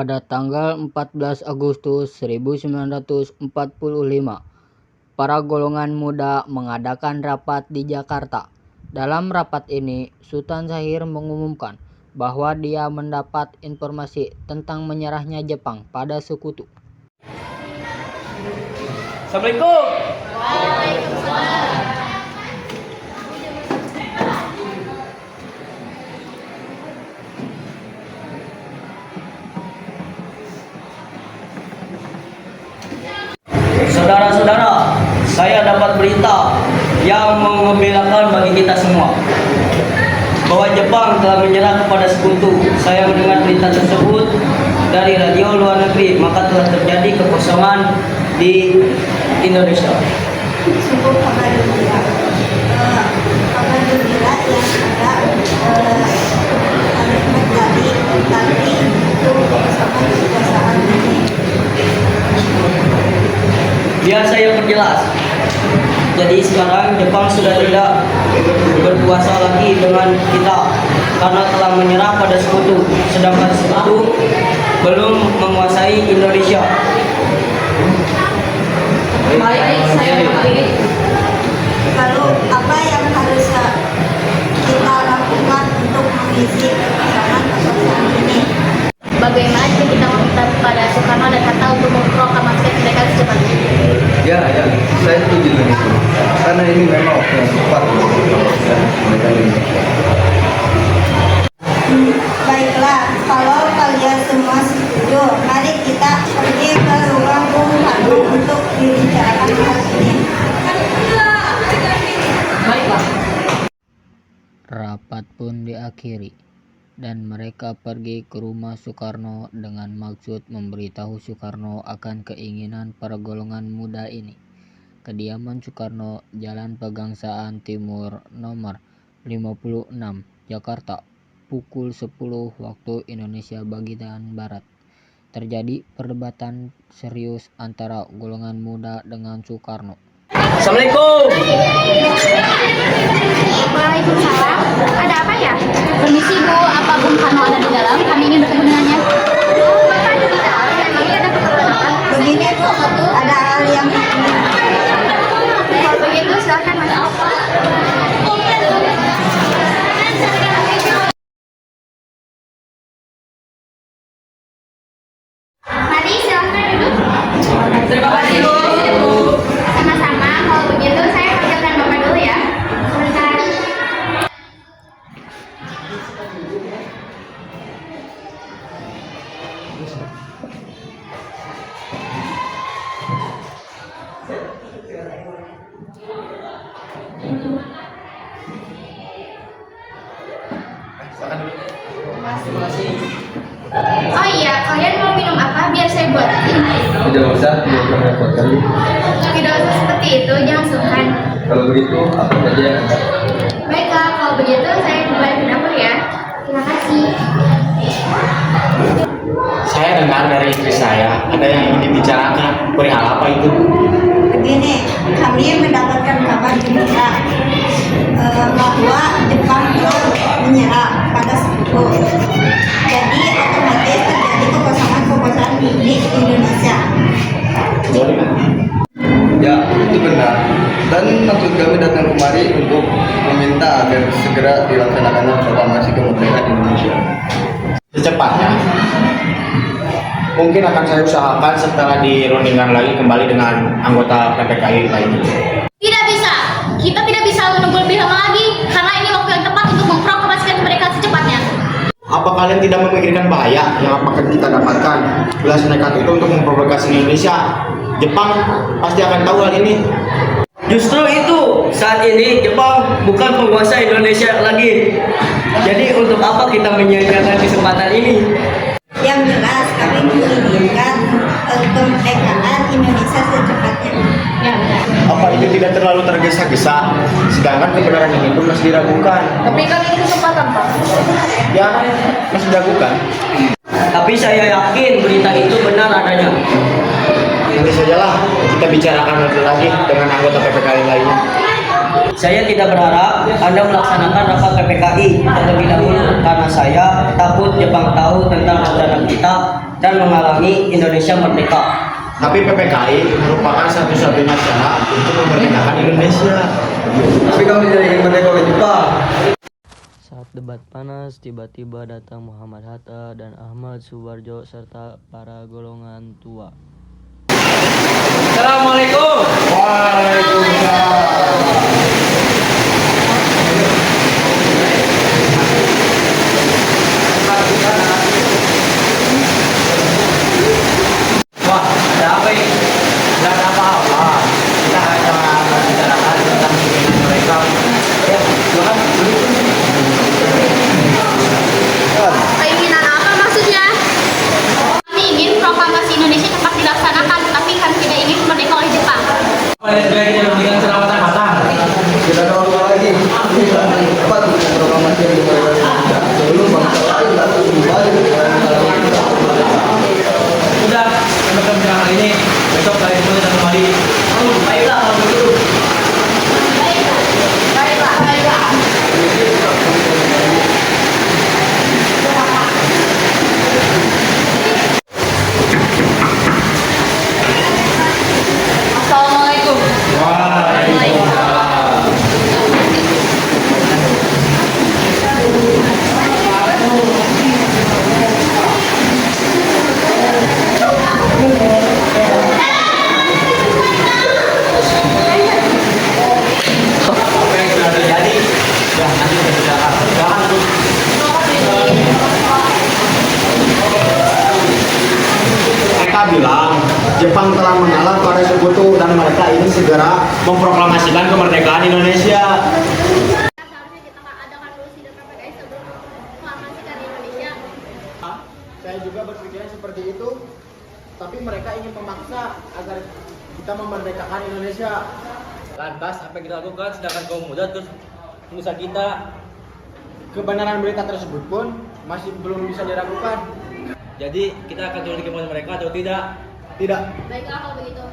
pada tanggal 14 Agustus 1945, para golongan muda mengadakan rapat di Jakarta. Dalam rapat ini, Sultan Syahrir mengumumkan bahwa dia mendapat informasi tentang menyerahnya Jepang pada sekutu. Assalamualaikum. Waalaikumsalam. Saudara-saudara, saya dapat berita yang mengembirakan bagi kita semua bahwa Jepang telah menyerah kepada sekutu. Saya mendengar berita tersebut dari radio luar negeri, maka telah terjadi kekosongan di Indonesia. Sungguh kabar gembira. Kabar gembira yang ada terjadi, tapi itu bersama kekuasaan ini. Biar saya perjelas. Jadi sekarang Jepang sudah tidak berkuasa lagi dengan kita karena telah menyerah pada sekutu, sedangkan sekutu belum menguasai Indonesia. Baik, saya mengerti. Lalu apa yang harus kita lakukan untuk mengisi kekuasaan ini? Bagaimana jika kita meminta kepada Soekarno dan Hatta untuk memproklamasikan kemerdekaan secepatnya? Ya, saya setuju dengan itu. Karena ini memang waktu yang tepat untuk memproklamasikan kemerdekaan Indonesia. Baiklah, kalau kalian semua setuju, mari kita pergi ke ruang Bung Karno untuk dibicarakan hal ini. Baiklah. Rapat pun diakhiri dan mereka pergi ke rumah Soekarno dengan maksud memberitahu Soekarno akan keinginan para golongan muda ini. Kediaman Soekarno, Jalan Pegangsaan Timur nomor 56, Jakarta, pukul 10 waktu Indonesia bagian Barat. Terjadi perdebatan serius antara golongan muda dengan Soekarno. Assalamualaikum. Waalaikumsalam. Ada apa ya? Permisi Bu, apa Bung Karno ada di dalam? Kami ingin bertemu dengannya. Bapak ada di dalam? Memangnya ada keperluan apa? Begini Bu, ada hal yang Kalau begitu silakan masuk. Mari silakan duduk. Terima kasih, Bu. Sama-sama. Kalau begitu saya panggilkan Bapak dulu ya. Sebentar. Oh iya, kalian mau minum apa? Biar saya buat. Tidak usah, tidak usah merepotkan. Tidak usah seperti itu, jangan sungkan. Kalau begitu, apa saja yang Anda? Baiklah, kalau begitu saya kembali ke dapur ya. Terima kasih. Saya dengar dari istri saya ada yang ingin dibicarakan. Perihal apa itu? begini, kami mendapatkan kabar gembira bahwa Jepang telah menyerah pada sekutu. Jadi otomatis terjadi kekosongan di Indonesia. Ya, itu benar. Dan maksud kami datang kemari untuk meminta agar segera dilaksanakannya proklamasi kemerdekaan Indonesia. Secepatnya. Mungkin akan saya usahakan setelah dirundingkan lagi kembali dengan anggota PPKI lainnya. Tidak bisa. Kita tidak bisa menunggu lebih lama lagi karena ini waktu yang tepat untuk memproklamasikan kemerdekaan secepatnya. Apa kalian tidak memikirkan bahaya yang akan kita dapatkan bila nekat itu untuk memprovokasi Indonesia? Jepang pasti akan tahu hal ini. Justru itu, saat ini Jepang bukan penguasa Indonesia lagi. Jadi untuk apa kita menyanyiakan kesempatan ini? Yang jelas kami menginginkan kemerdekaan Indonesia secepatnya. Ya, benar. Apa itu tidak terlalu tergesa-gesa? Sedangkan kebenaran ini pun masih diragukan. Tapi kan ini kesempatan, Pak. Ya, masih diragukan. Tapi saya yakin berita itu benar adanya. Nanti sajalah kita bicarakan lagi dengan anggota PPKI lainnya. Saya tidak berharap Anda melaksanakan rapat PPKI terlebih dahulu karena saya takut Jepang tahu tentang rencana kita dan menghalangi Indonesia merdeka. Tapi PPKI merupakan satu-satunya cara untuk memerdekakan Indonesia. Tapi kami tidak ingin merdeka oleh Jepang. Saat debat panas, tiba-tiba datang Muhammad Hatta dan Ahmad Subarjo serta para golongan tua. Assalamualaikum. Wah, ada apa ini? Tidak ada apa-apa. Kita hanya membicarakan tentang keinginan mereka. Ya, silakan. Keinginan apa maksudnya? Kami ingin proklamasi Indonesia cepat dilaksanakan, tapi kami tidak ingin merdeka oleh Jepang. Sebaiknya memberikan selamatan matang. Tidak ada waktu lagi. Cepat proklamasi yang dimerdekakan Indonesia. Sebelum bangsa lain datang kembali dengan menghalangi kita. Sudah, sampai pembicaraan ini. Besok kalian semua datang kembali. Baiklah kalau begitu. Assalamualaikum. Apa yang sudah terjadi? Ya, nanti kita bicarakan. Jangan terus. Mereka bilang Jepang telah mengalah pada sekutu dan mereka ingin segera memproklamasikan kemerdekaan Indonesia. Seharusnya kita adakan dulu sidang KPKI sebelum proklamasikan Indonesia. Saya juga berpikiran seperti itu, tapi mereka ingin memaksa agar kita memerdekakan Indonesia. Lantas, apa yang kita lakukan sedangkan kaum muda terus menyusah kita? Kebenaran berita tersebut pun masih belum bisa diragukan. Jadi, kita akan turuti kemauan mereka atau tidak? Tidak. Baiklah kalau begitu.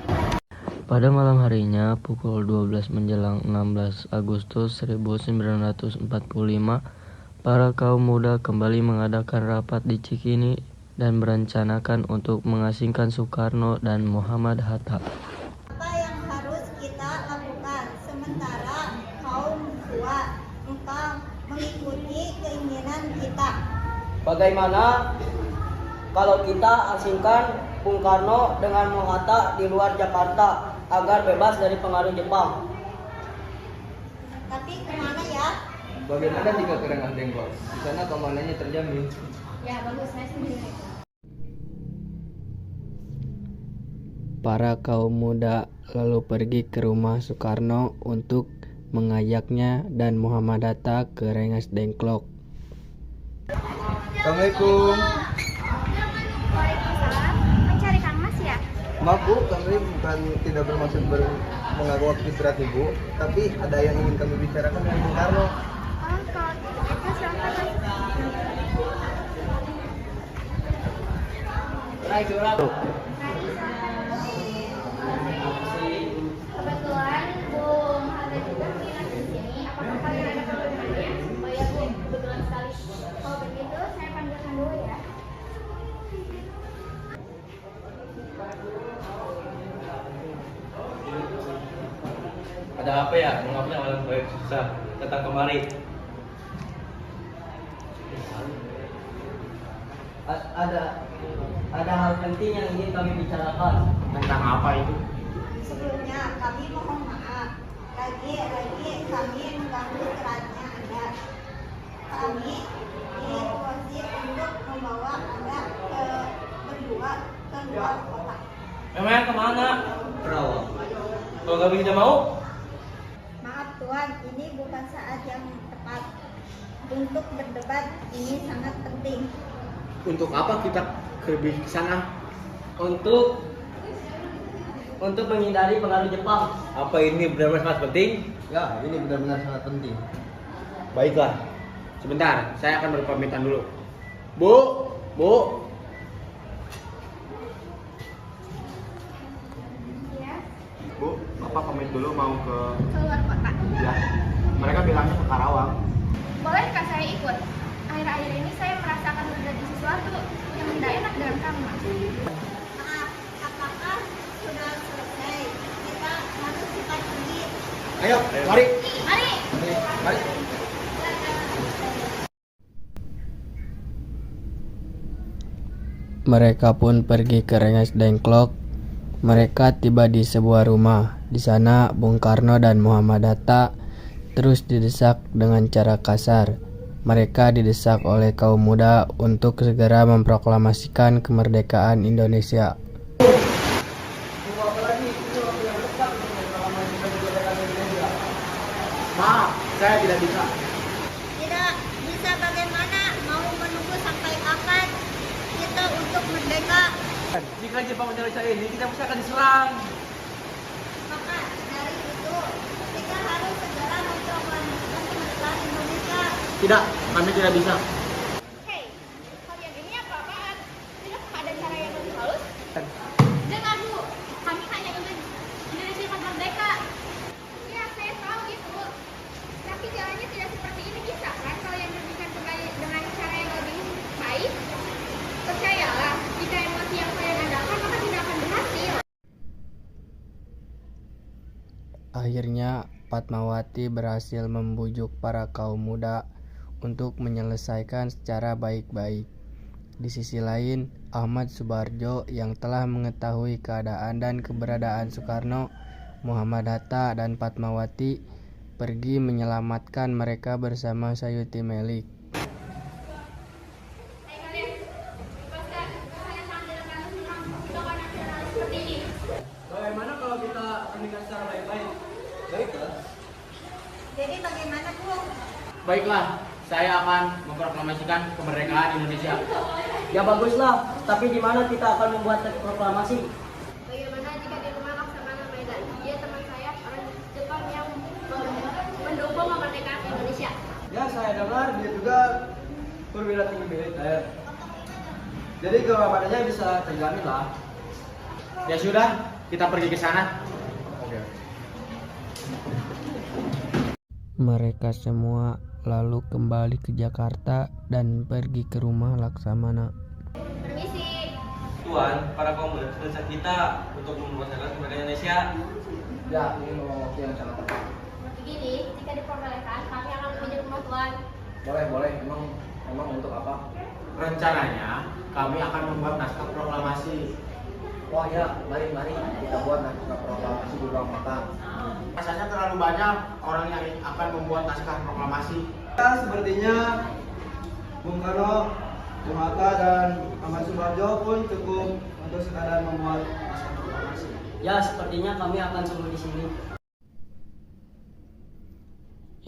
Pada malam harinya, pukul 12 menjelang 16 Agustus 1945, para kaum muda kembali mengadakan rapat di Cikini dan merencanakan untuk mengasingkan Soekarno dan Muhammad Hatta. Apa yang harus kita lakukan? Sementara kaum tua engkau mengikuti keinginan kita. Bagaimana kalau kita asingkan Bung Karno dengan Bung Hatta di luar Jakarta agar bebas dari pengaruh Jepang? Tapi kemana ya? Bagaimana jika ke Rengas Dengklok? Di sana keamanannya terjamin. Ya bagus, saya setuju. Para kaum muda lalu pergi ke rumah Soekarno untuk mengajaknya dan Muhammad Hatta ke Rengas Dengklok. Assalamualaikum. Waalaikumsalam. Mencari Kang Mas ya? Maaf Bu, kami bukan tidak bermaksud mengganggu waktu istirahat Ibu, tapi ada yang ingin kami bicarakan dengan Bung Karno. Oh, kalau gitu silakan Kebetulan Bung Hatta juga menginap di sini. Apakah kalian ada perluannya? Oh ya Bu, kebetulan sekali. Kalau begitu saya panggilkan dulu ya. Ada apa ya? Mengapa malam baik susah datang kemari? Ada hal penting yang ingin kami bicarakan. Tentang apa itu? Sebelumnya kami mohon maaf. Lagi kami mengganggu kerannya Anda. Kami ditugaskan untuk membawa Anda berdua ke luar kota. Memangnya kemana? Kerawang. Kalau kami tidak mau? Maaf Tuan, ini bukan saat yang tepat untuk berdebat. Ini sangat penting. Untuk apa kita ke sana? Untuk menghindari pengaruh Jepang. Apa ini benar-benar sangat penting? Ya, ini benar-benar sangat penting. Baiklah. Sebentar, saya akan berpamitan dulu. Bu. Ya, Bu, Bapak pamit dulu mau ke keluar kota. ya. Mereka bilangnya ke Karawang. Bolehkah saya ikut? Akhir akhir-akhir ini saya merasakan terjadi sesuatu yang tidak enak dalam kamar. Maaf, apakah sudah selesai? Kita harus cepat pergi. Ayo, mari. Mari. Mari. Mereka pun pergi ke Rengas Dengklok. Mereka tiba di sebuah rumah. Di sana Bung Karno dan Muhammad Hatta terus didesak dengan cara kasar. Mereka didesak oleh kaum muda untuk segera memproklamasikan kemerdekaan Indonesia. Maaf, saya tidak bisa. Tidak bisa bagaimana? Mau menunggu sampai kapan kita untuk merdeka? Jika Jepang menyelesaikan ini, kita pasti akan diserang. Maka dari itu kita harus segera memproklamasikan kemerdekaan Indonesia. Tidak, kami tidak bisa. Hei, kalian ini apa-apaan? Tidakkah ada cara yang lebih halus? Dengar dulu, kami hanya ingin Indonesia cepat merdeka. Ya, saya tahu itu. Tapi jalannya tidak seperti ini, bisa kan? Kalian berbicara kembali dengan cara yang lebih baik. Percayalah, jika emosi yang kalian andalkan, maka tidak akan berhasil. Akhirnya Fatmawati berhasil membujuk para kaum muda untuk menyelesaikan secara baik-baik. Di sisi lain, Ahmad Subarjo yang telah mengetahui keadaan dan keberadaan Soekarno, Muhammad Hatta, dan Fatmawati pergi menyelamatkan mereka bersama Sayuti Melik. Hai kalian, lepaskan. Kalian sangat tidak akan senang tokoh nasionalis seperti ini. Bagaimana kalau kita menikah secara baik-baik? Baiklah. Jadi bagaimana, Bung? Baiklah, saya akan memproklamasikan kemerdekaan Indonesia. Ya baguslah, tapi di mana kita akan membuat proklamasi? Bagaimana jika di rumah Laksamana Medan? Dia teman saya, orang Jepang yang mendukung kemerdekaan Indonesia. Ya, saya dengar dia juga perwira tinggi militer. Jadi keamamanannya bisa terjamin lah. Ya sudah, kita pergi ke sana. Oke. Mereka semua lalu kembali ke Jakarta dan pergi ke rumah Laksamana. Permisi. Tuan, para kaum muda mendesak kita untuk membuatkan kemerdekaan Indonesia. Ya, ini mau waktu yang sangat tepat. Begini, jika diperbolehkan, kami akan mengunjungi rumah Tuan. Boleh. Emang untuk apa? Rencananya, kami akan membuat naskah proklamasi. Wah ya, mari kita buat naskah proklamasi di ruang makan. Rasanya terlalu banyak orang yang akan membuat naskah proklamasi. Ya, sepertinya Bung Karno, Bung Hatta, dan Ahmad Subarjo pun cukup untuk sekadar membuat naskah proklamasi. Ya, sepertinya kami akan semua di sini.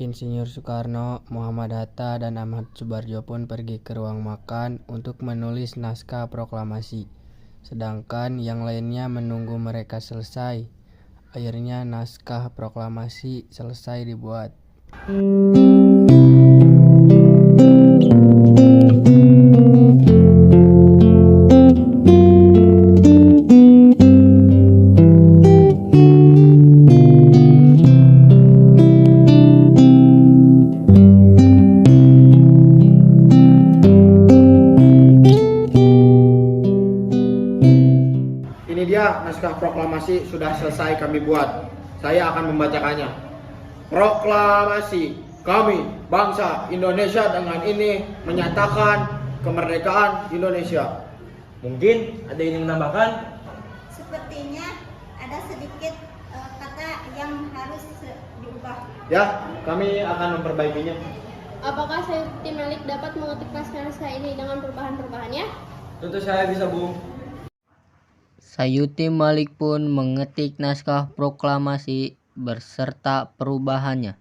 Insinyur Soekarno, Muhammad Hatta, dan Ahmad Subarjo pun pergi ke ruang makan untuk menulis naskah proklamasi. Sedangkan yang lainnya menunggu mereka selesai. Akhirnya naskah proklamasi selesai dibuat. Ini dia naskah proklamasi sudah selesai kami buat. Saya akan membacakannya. Proklamasi kami bangsa Indonesia dengan ini menyatakan kemerdekaan Indonesia. Mungkin ada yang menambahkan? Sepertinya ada sedikit kata yang harus diubah. Ya, kami akan memperbaikinya. Apakah Sayuti Melik dapat mengetik naskah ini dengan perubahan-perubahannya? Tentu saya bisa, Bung. Sayuti Melik pun mengetik naskah proklamasi berserta perubahannya,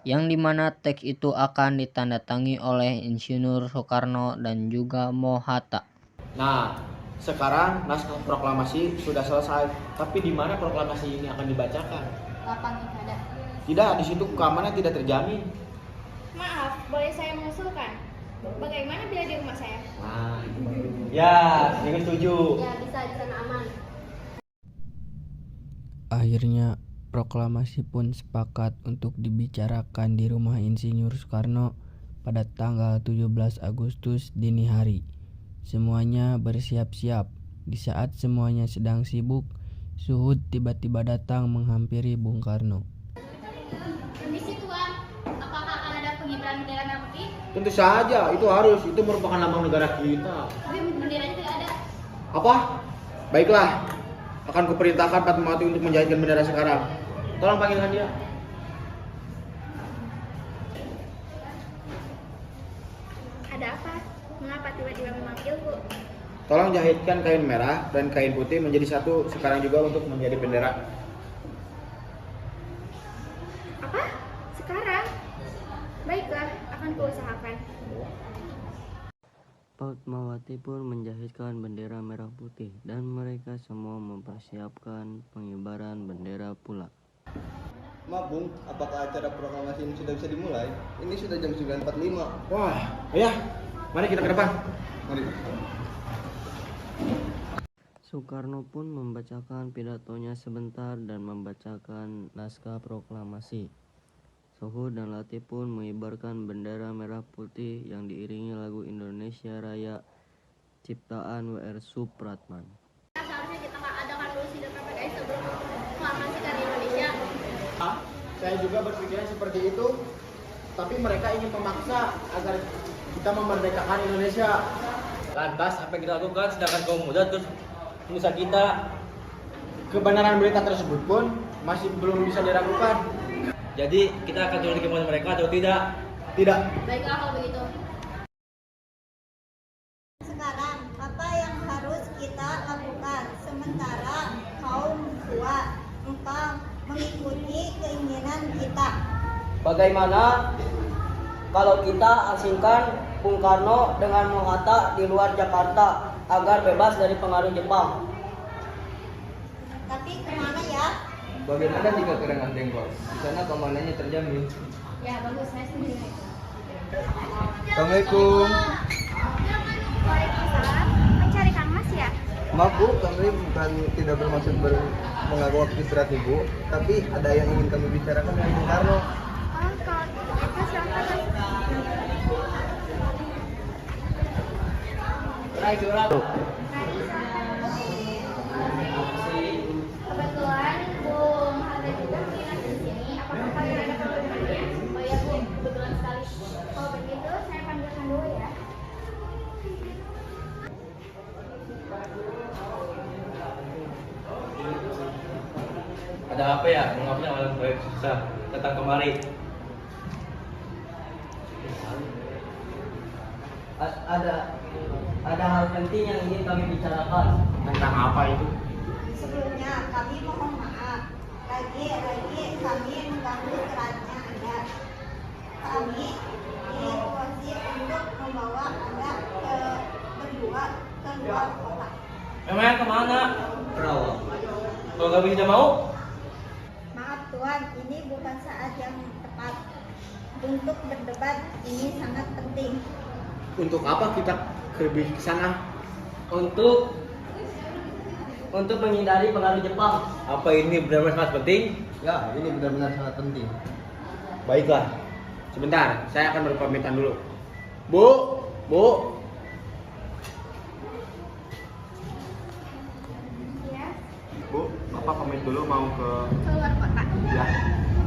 yang dimana teks itu akan ditandatangani oleh Insinyur Soekarno dan juga Hatta. Nah, sekarang naskah proklamasi sudah selesai. Tapi di mana proklamasi ini akan dibacakan? Lapang ada. Tidak, di situ keamanan tidak terjamin. Maaf, boleh saya mengusulkan? Bagaimana bila di rumah saya? Nah, Ya, ini setuju. Ya, bisa di sana aman. Akhirnya proklamasi pun sepakat untuk dibicarakan di rumah Insinyur Soekarno, pada tanggal 17 Agustus dini hari. Semuanya bersiap-siap. Di saat semuanya sedang sibuk, Suhud tiba-tiba datang menghampiri Bung Karno. Permisi Tuan, apakah akan ada pengibaran bendera merah putih? Tentu saja, itu harus. Itu merupakan lambang negara kita. Tapi benderanya tidak ada. Apa? Baiklah, akan kuperintahkan Fatmawati untuk menjahitkan bendera sekarang. Tolong panggilkan dia. Ada apa? Mengapa tiba-tiba memanggilku? Tolong jahitkan kain merah dan kain putih menjadi satu sekarang juga untuk menjadi bendera. Apa? Sekarang? Baiklah, akan kuusahakan. Fatmawati pun menjahitkan bendera merah putih dan mereka semua mempersiapkan pengibaran bendera pula. Maaf Bung, apakah acara proklamasi ini sudah bisa dimulai? Ini sudah jam 9.45. Wah, ya. Mari kita ke depan. Mari. Soekarno pun membacakan pidatonya sebentar dan membacakan naskah proklamasi. Suhud dan Latif pun mengibarkan bendera merah putih yang diiringi lagu Indonesia Raya ciptaan W.R. Supratman. Seharusnya kita adakan dulu sidang PPKI sebelum proklamasikan Indonesia. Saya juga berpikiran seperti itu, tapi mereka ingin memaksa agar kita memerdekakan Indonesia. Lantas apa yang kita lakukan sedangkan kaum muda terus menyusah kita? Kebenaran berita tersebut pun masih belum bisa diragukan. Jadi kita akan turuti kemauan mereka atau tidak? Tidak. Baiklah kalau begitu. Sekarang, apa yang harus kita lakukan? Sementara kaum tua, engkau mengikuti keinginan kita. Bagaimana kalau kita asingkan Bung Karno dengan Bung Hatta di luar Jakarta agar bebas dari pengaruh Jepang? Tapi kemana ya? Bagaimana jika ke Rengas Dengklok? Di sana keamanannya terjamin. Ya bagus, saya setuju. Assalamualaikum. Waalaikumsalam. Mencari Kang Mas ya? Maaf Bu, kami bukan tidak bermaksud mengganggu waktu istirahat Ibu, tapi ada yang ingin kami bicarakan dengan Bung Karno. Oh, kalau gitu silakan. Kebetulan Bung Hatta juga menginap di sini. Apakah kalian ada kebetulannya? Oh ya Bu, kebetulan sekali. Kalau begitu saya panggilkan dulu ya. Ada apa ya? Mengapa malam baik susah datang kemari? Ada hal penting yang ingin kami bicarakan. Tentang apa itu? Sebelumnya kami mohon maaf. Lagi-lagi kami mengganggu kerannya Anda. Kami diinstruksi untuk membawa Anda berdua ke luar kota. Memang kemana? Perawat. Kalau kami tidak mau, Maaf Tuan, ini bukan saat yang tepat untuk berdebat. Ini sangat penting. Untuk apa kita ke sana? untuk menghindari pengaruh Jepang. Apa ini benar-benar sangat penting? Ya, ini benar-benar sangat penting. Baiklah. Sebentar, saya akan berpamitan dulu. Bu, Bu. Ya, Bu, Bapak pamit dulu mau ke keluar kota. ya.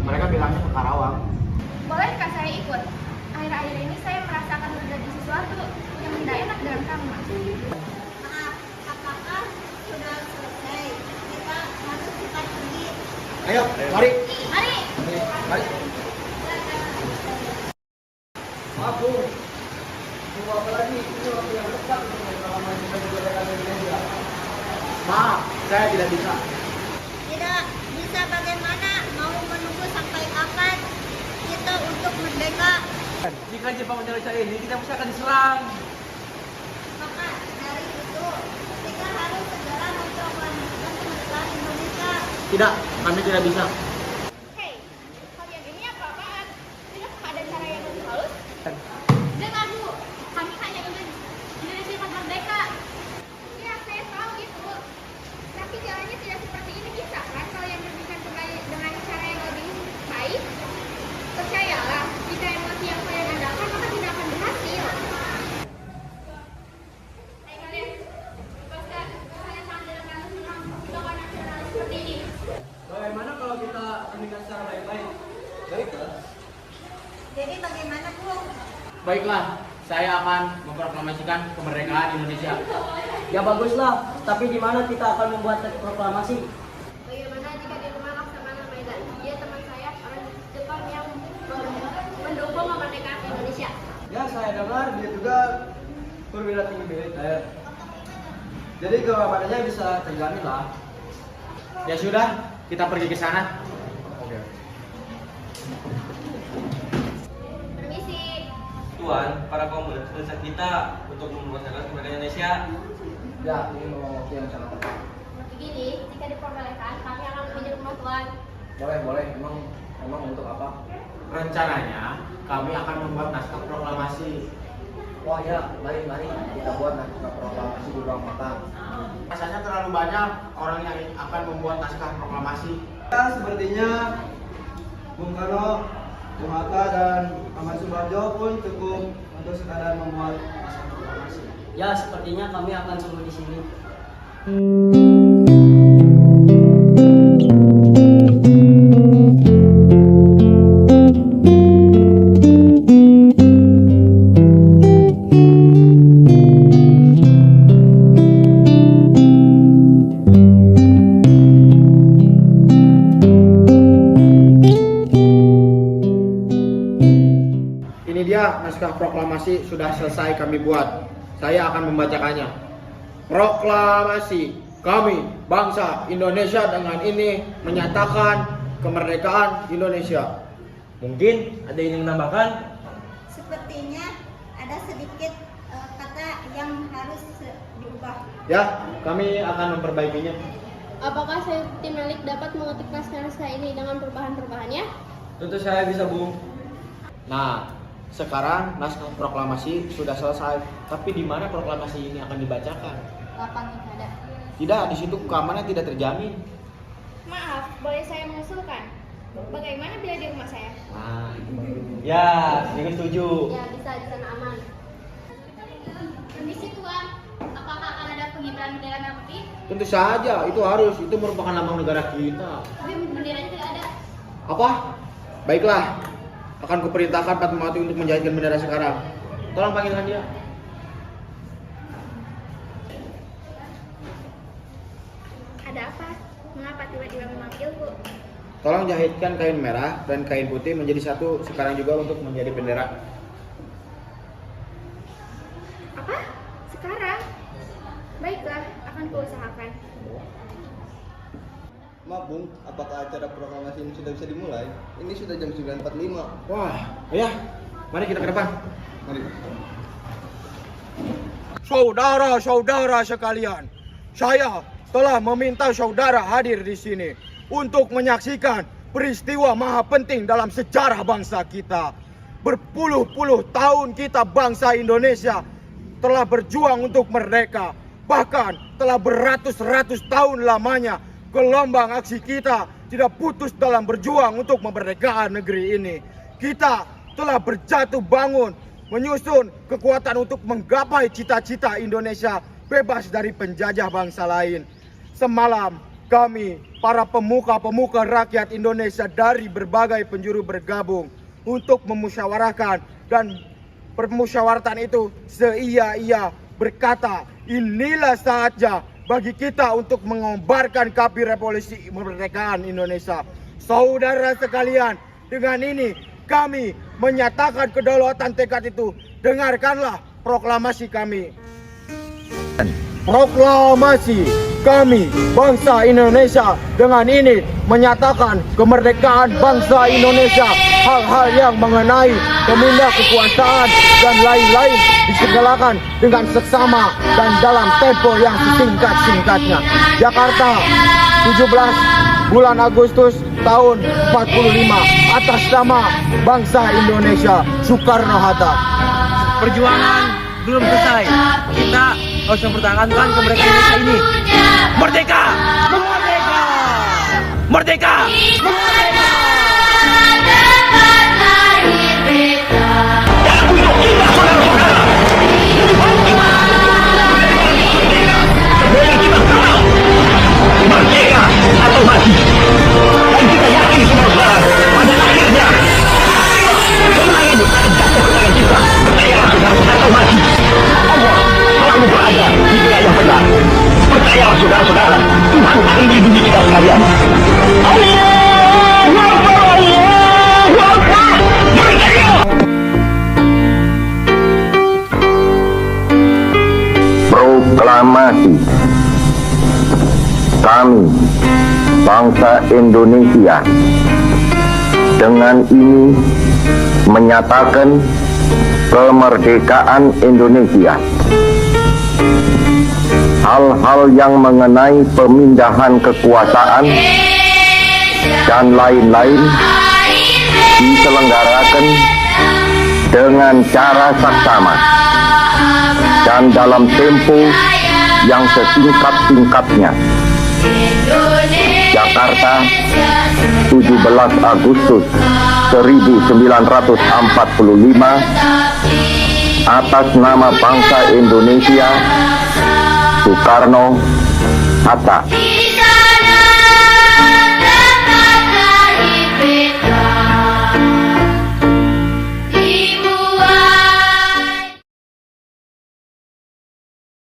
Mereka bilangnya ke Karawang. Bolehkah saya ikut? Akhir-akhir ini saya merasakan terjadi sesuatu yang tidak enak dalam Kang Mas. Maaf, apakah sudah selesai? Kita harus cepat pergi. Ayo, mari. Mari. Mari. Maaf Bu, tunggu apa lagi? Ini waktu yang tepat untuk proklamasi kemerdekaan Indonesia. Maaf, saya tidak bisa. Tidak bisa bagaimana? Mau menunggu sampai kapan kita untuk merdeka? Jika Jepang menyerang ini, kita pasti akan diserang. Maka dari itu kita harus segera memproklamasikan kemerdekaan Indonesia. Tidak, kami tidak bisa. Hei, kalian ini apa-apaan? Tidakkah ada cara yang lebih halus? Dengar Bu, kami hanya ingin Indonesia cepat merdeka. Ya, saya tahu itu. Tapi jalannya tidak seperti ini bisa kan? Kalau yang berbicara dengan cara yang lebih baik, percayalah, jika emosi yang kalian andalkan maka tidak akan banyak loh. Baiklah, saya akan memproklamasikan kemerdekaan Indonesia. Ya baguslah, tapi di mana kita akan membuat proklamasi? Bagaimana jika di rumah Laksamana Medan? Dia teman saya, orang Jepang yang mendukung kemerdekaan Indonesia. Ya, saya dengar dia juga perwira tinggi militer. Jadi keamamanannya bisa terjamin lah. Ya sudah, kita pergi ke sana. Permisi. Tuan, para pemuda mendesak kita untuk mempertahankan kemerdekaan Indonesia. Ya, ini mau yang sangat tepat. Begini, jika diperbolehkan, kami akan menuju rumah Tuan. Boleh. Emang untuk apa? Rencananya, kami akan membuat naskah proklamasi. Wah ya, mari kita buat naskah proklamasi di ruang makan. Rasanya terlalu banyak orang yang akan membuat naskah proklamasi. Ya, sepertinya Bung Karno, Bung Hatta dan Ahmad Subarjo pun cukup untuk sekadar membuat naskah proklamasi. Ya, sepertinya kami akan sembuh di sini. Ini dia naskah proklamasi sudah selesai kami buat. Saya akan membacakannya. Proklamasi kami bangsa Indonesia dengan ini menyatakan kemerdekaan Indonesia. Mungkin ada yang menambahkan? Sepertinya ada sedikit kata yang harus diubah. Ya, kami akan memperbaikinya. Apakah saya tim Malik dapat mengetik naskah ini dengan perubahan-perubahannya? Tentu saya bisa, Bung. Nah, sekarang naskah proklamasi sudah selesai. Tapi di mana proklamasi ini akan dibacakan? Lapang ada. Tidak, di situ keamanan tidak terjamin. Maaf, boleh saya mengusulkan? Bagaimana bila di rumah saya? Nah, Ya, saya setuju. Ya, bisa di sana aman. Permisi Tuan, apakah akan ada pengibaran bendera merah putih? tentu saja itu harus. Itu merupakan lambang negara kita. Tapi benderanya tidak ada. Apa? Baiklah, akan kuperintahkan Fatmawati untuk menjahitkan bendera sekarang. Tolong panggilkan dia. Ada apa? Mengapa tiba-tiba memanggilku? Tolong jahitkan kain merah dan kain putih menjadi satu sekarang juga untuk menjadi bendera. Apa? Sekarang? Baiklah, akan kuusahakan. Maaf Bung, apakah acara proklamasi ini sudah bisa dimulai? Ini sudah jam 9.45. Wah, ya, mari kita ke depan. Mari. Saudara-saudara sekalian, saya telah meminta saudara hadir di sini untuk menyaksikan peristiwa maha penting dalam sejarah bangsa kita. Berpuluh-puluh tahun kita bangsa Indonesia telah berjuang untuk merdeka. Bahkan telah beratus-ratus tahun lamanya gelombang aksi kita tidak putus dalam berjuang untuk memerdekakan negeri ini. Kita telah berjatuh bangun, menyusun kekuatan untuk menggapai cita-cita Indonesia bebas dari penjajah bangsa lain. Semalam kami, para pemuka-pemuka rakyat Indonesia dari berbagai penjuru bergabung untuk memusyawarahkan, dan permusyawaratan itu seia-ia berkata, inilah saatnya bagi kita untuk mengobarkan kapi revolusi kemerdekaan Indonesia. Saudara sekalian, dengan ini kami menyatakan kedaulatan tekad itu. Dengarkanlah proklamasi kami. Proklamasi kami bangsa Indonesia dengan ini menyatakan kemerdekaan bangsa Indonesia. Hal-hal yang mengenai pemindah kekuasaan dan lain-lain disegerakan dengan seksama dan dalam tempo yang sesingkat-singkatnya. Jakarta, 17 bulan Agustus tahun 45, atas nama bangsa Indonesia, Soekarno-Hatta. Perjuangan belum selesai. Kita harus mempertahankan kemerdekaan Indonesia ini. Merdeka! Merdeka! Merdeka! Merdeka! Merdeka atau mati. Dan kita yakin semua pada akhirnya kemenangan Proklamasi kami, bangsa Indonesia, dengan ini menyatakan kemerdekaan Indonesia. Hal-hal yang mengenai pemindahan kekuasaan dan lain-lain diselenggarakan dengan cara saksama dan dalam tempo yang sesingkat-singkatnya. Jakarta, 17 Agustus 1945, atas nama bangsa Indonesia, Soekarno, Hatta.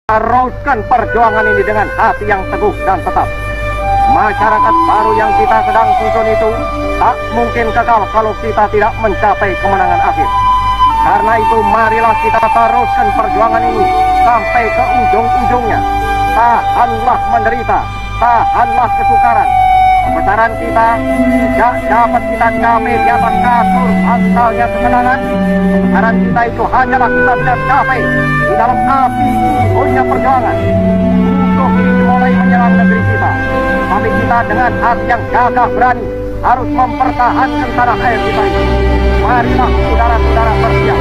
Teruskan perjuangan ini dengan hati yang teguh dan tetap. Masyarakat baru yang kita sedang susun itu tak mungkin gagal kalau kita tidak mencapai kemenangan akhir. Karena itu marilah kita teruskan perjuangan ini sampai ke ujung-ujungnya. Tahanlah menderita, tahanlah kesukaran. Kebesaran kita tidak dapat kita capai di atas kasur asalnya kemenangan. Kebesaran kita itu hanyalah kita bisa capai di dalam api punya perjuangan. Musuh ini mulai menyerang negeri kita, tapi kita dengan hati yang gagah berani harus mempertahankan tanah air kita ini. Marilah saudara-saudara bersiap.